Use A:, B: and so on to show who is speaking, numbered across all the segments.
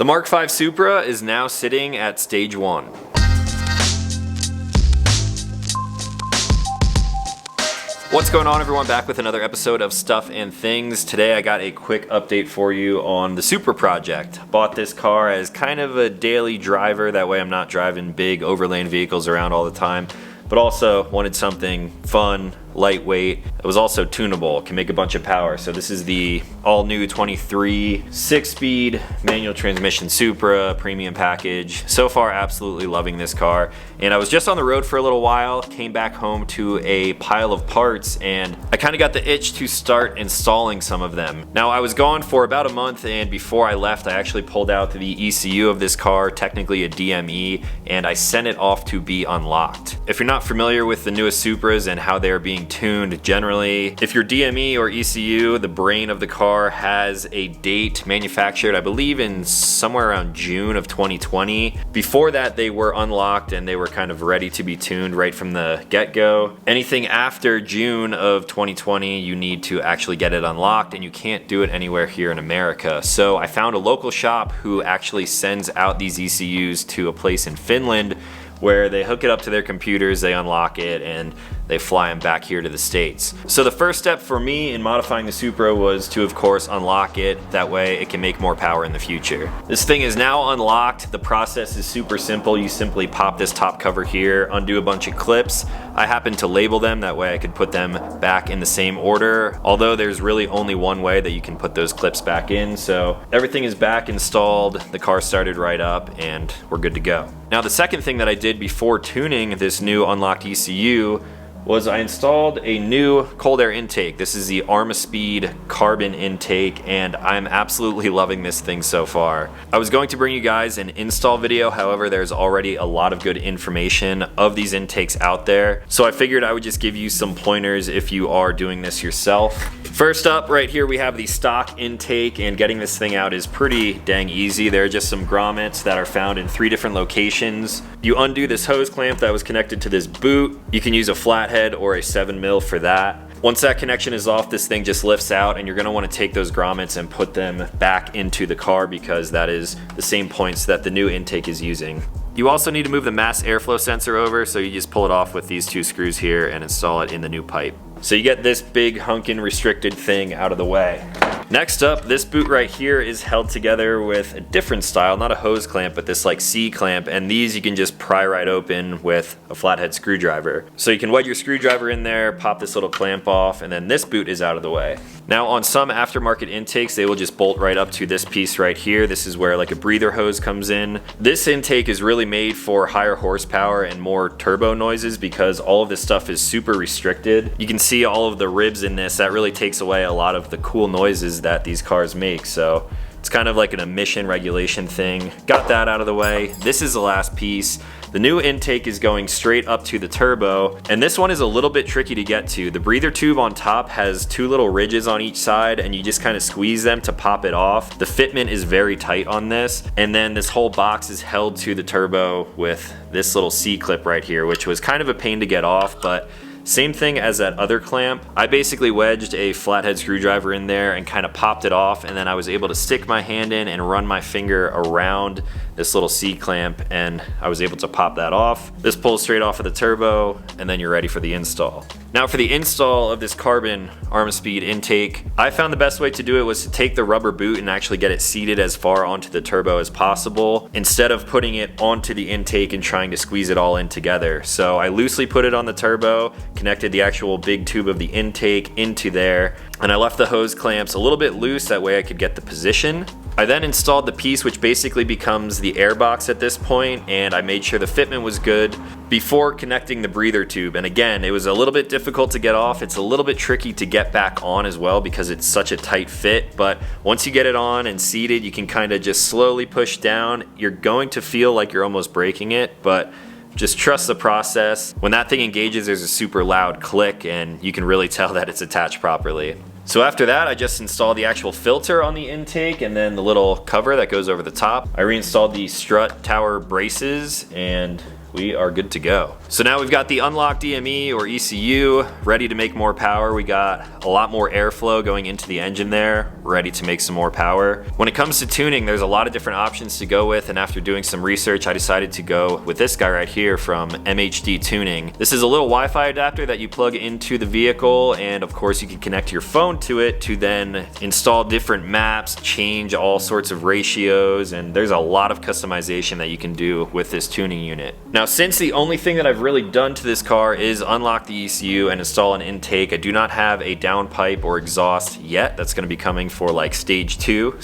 A: The Mark 5 Supra is now sitting at stage 1. What's going on, everyone? Back with another episode of Stuff and Things. Today I got a quick update for you on the Supra project. Bought this car as kind of a daily driver, that way I'm not driving big overland vehicles around all the time, but also wanted something fun, lightweight. It was also tunable, can make a bunch of power. So this is the all new 23 6-speed manual transmission Supra premium package. So far, absolutely loving this car. And I was just on the road for a little while, came back home to a pile of parts, and I kind of got the itch to start installing some of them. Now, I was gone for about a month, and before I left, I actually pulled out the ECU of this car, technically a DME, and I sent it off to be unlocked. If you're not familiar with the newest Supras and how they're being tuned generally, if your DME or ECU, the brain of the car, has a date manufactured, I believe in somewhere around June of 2020. Before that, they were unlocked and they were kind of ready to be tuned right from the get-go. Anything after June of 2020, you need to actually get it unlocked, and you can't do it anywhere here in America. So I found a local shop who actually sends out these ECUs to a place in Finland where they hook it up to their computers, they unlock it, and they fly them back here to the States. So the first step for me in modifying the Supra was to, of course, unlock it. That way it can make more power in the future. This thing is now unlocked. The process is super simple. You simply pop this top cover here, undo a bunch of clips. I happen to label them, that way I could put them back in the same order, although there's really only one way that you can put those clips back in. So everything is back installed, the car started right up, and we're good to go. Now, the second thing that I did before tuning this new unlocked ECU was I installed a new cold air intake. This is the Armaspeed carbon intake, and I'm absolutely loving this thing so far. I was going to bring you guys an install video, however, there's already a lot of good information of these intakes out there, so I figured I would just give you some pointers if you are doing this yourself. First up, right here we have the stock intake, and getting this thing out is pretty dang easy. There are just some grommets that are found in 3 different locations. You undo this hose clamp that was connected to this boot. You can use a flathead or a 7mm for that. Once that connection is off, this thing just lifts out, and you're going to want to take those grommets and put them back into the car because that is the same points that the new intake is using. You also need to move the mass airflow sensor over, so you just pull it off with these 2 screws here and install it in the new pipe. So you get this big hunkin' restricted thing out of the way. Next up, this boot right here is held together with a different style, not a hose clamp, but this like C-clamp, and these you can just pry right open with a flathead screwdriver. So you can wedge your screwdriver in there, pop this little clamp off, and then this boot is out of the way. Now, on some aftermarket intakes, they will just bolt right up to this piece right here. This is where like a breather hose comes in. This intake is really made for higher horsepower and more turbo noises because all of this stuff is super restricted. You can see all of the ribs in this. That really takes away a lot of the cool noises that these cars make. So it's kind of like an emission regulation thing. Got that out of the way. This is the last piece. The new intake is going straight up to the turbo, and this one is a little bit tricky to get to. The breather tube on top has 2 little ridges on each side, and you just kind of squeeze them to pop it off. The fitment is very tight on this, and then this whole box is held to the turbo with this little C-clip right here, which was kind of a pain to get off, but same thing as that other clamp. I basically wedged a flathead screwdriver in there and kind of popped it off, and then I was able to stick my hand in and run my finger around this little C-clamp, and I was able to pop that off. This pulls straight off of the turbo, and then you're ready for the install. Now, for the install of this carbon Armaspeed intake, I found the best way to do it was to take the rubber boot and actually get it seated as far onto the turbo as possible, instead of putting it onto the intake and trying to squeeze it all in together. So I loosely put it on the turbo, connected the actual big tube of the intake into there, and I left the hose clamps a little bit loose, that way I could get the position. I then installed the piece which basically becomes the air box at this point, and I made sure the fitment was good before connecting the breather tube. And again, it was a little bit difficult to get off. It's a little bit tricky to get back on as well because it's such a tight fit, but once you get it on and seated, you can kind of just slowly push down. You're going to feel like you're almost breaking it, but just trust the process. When that thing engages, there's a super loud click, and you can really tell that it's attached properly. So after that, I just installed the actual filter on the intake and then the little cover that goes over the top. I reinstalled the strut tower braces, and we are good to go. So now we've got the unlocked DME or ECU ready to make more power. We got a lot more airflow going into the engine there, ready to make some more power. When it comes to tuning, there's a lot of different options to go with, and after doing some research, I decided to go with this guy right here from MHD Tuning. This is a little Wi-Fi adapter that you plug into the vehicle, and of course you can connect your phone to it to then install different maps, change all sorts of ratios, and there's a lot of customization that you can do with this tuning unit. Now, since the only thing that I've really done to this car is unlock the ECU and install an intake, I do not have a downpipe or exhaust yet. That's going to be coming for like stage 2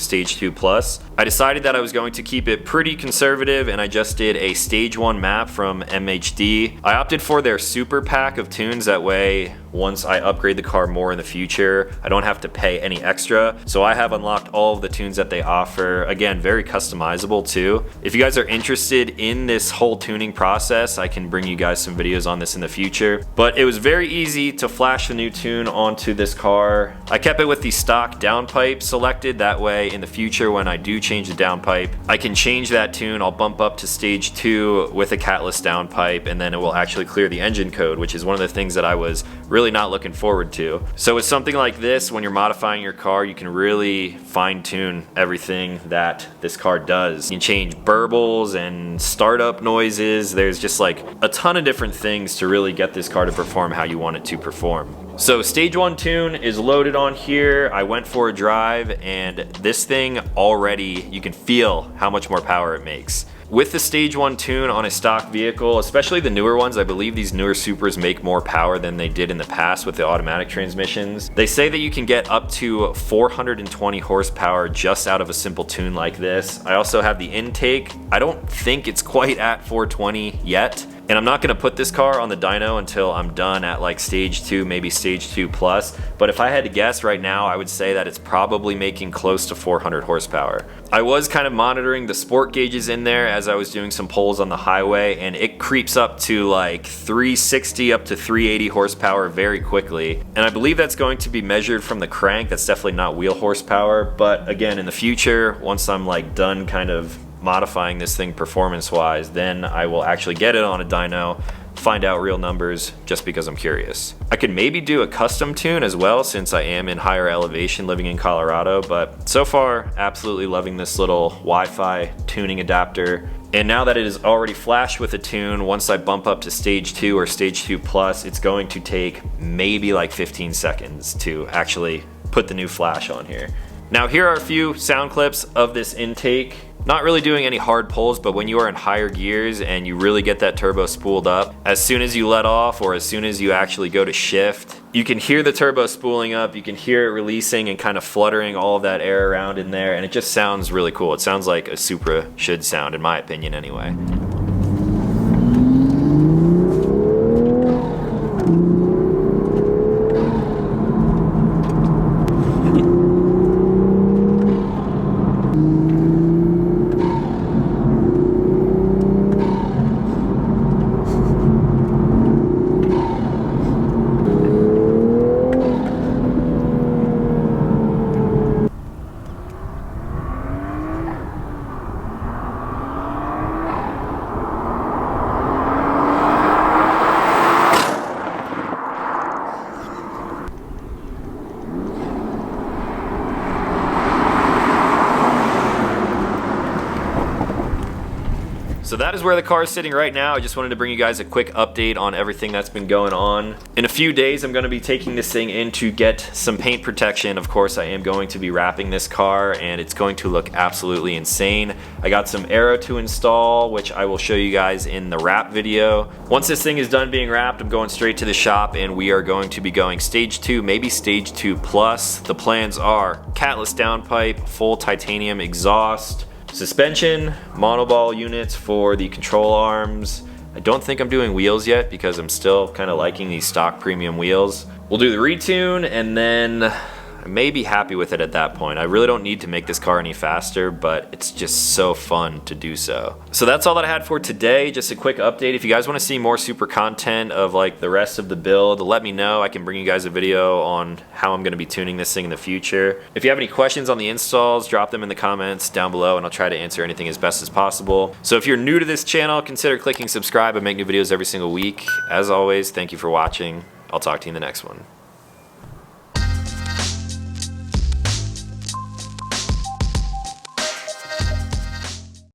A: plus. I decided that I was going to keep it pretty conservative, and I just did a stage 1 map from MHD. I opted for their super pack of tunes, that way once I upgrade the car more in the future, I don't have to pay any extra. So I have unlocked all of the tunes that they offer. Again, very customizable too. If you guys are interested in this whole tuning process, I can bring you guys some videos on this in the future. But it was very easy to flash the new tune onto this car. I kept it with the stock downpipe selected, that way in the future when I do change the downpipe, I can change that tune. I'll bump up to stage 2 with a catless downpipe, and then it will actually clear the engine code, which is one of the things that I was really not looking forward to. So with something like this, when you're modifying your car, you can really fine-tune everything that this car does. You can change burbles and startup noises. There's just like a ton of different things to really get this car to perform how you want it to perform. So stage 1 tune is loaded on here. I went for a drive, and this thing already, you can feel how much more power it makes. With the stage 1 tune on a stock vehicle, especially the newer ones, I believe these newer Supras make more power than they did in the past with the automatic transmissions. They say that you can get up to 420 horsepower just out of a simple tune like this. I also have the intake. I don't think it's quite at 420 yet. And I'm not gonna put this car on the dyno until I'm done at like stage 2, maybe stage 2 plus. But if I had to guess right now, I would say that it's probably making close to 400 horsepower. I was kind of monitoring the sport gauges in there as I was doing some pulls on the highway, and it creeps up to like 360 up to 380 horsepower very quickly. And I believe that's going to be measured from the crank. That's definitely not wheel horsepower. But again, in the future, once I'm like done kind of modifying this thing performance wise, then I will actually get it on a dyno, find out real numbers, just because I'm curious. I could maybe do a custom tune as well, since I am in higher elevation living in Colorado, but so far absolutely loving this little Wi-Fi tuning adapter. And now that it is already flashed with a tune, once I bump up to stage 2 or stage 2 plus, it's going to take maybe like 15 seconds to actually put the new flash on here. Now here are a few sound clips of this intake. Not really doing any hard pulls, but when you are in higher gears and you really get that turbo spooled up, as soon as you let off or as soon as you actually go to shift, you can hear the turbo spooling up, you can hear it releasing and kind of fluttering all of that air around in there, and it just sounds really cool. It sounds like a Supra should sound, in my opinion anyway. So that is where the car is sitting right now. I just wanted to bring you guys a quick update on everything that's been going on. In a few days, I'm going to be taking this thing in to get some paint protection. Of course, I am going to be wrapping this car, and it's going to look absolutely insane. I got some aero to install, which I will show you guys in the wrap video. Once this thing is done being wrapped, I'm going straight to the shop, and we are going to be going stage 2, maybe stage 2 plus. The plans are catless downpipe, full titanium exhaust, suspension, monoball units for the control arms. I don't think I'm doing wheels yet because I'm still kind of liking these stock premium wheels. We'll do the retune, and then I may be happy with it at that point. I really don't need to make this car any faster, but it's just so fun to do so. So that's all that I had for today. Just a quick update. If you guys want to see more Supra content of like the rest of the build, let me know. I can bring you guys a video on how I'm going to be tuning this thing in the future. If you have any questions on the installs, drop them in the comments down below and I'll try to answer anything as best as possible. So if you're new to this channel, consider clicking subscribe. I make new videos every single week. As always, thank you for watching. I'll talk to you in the next one.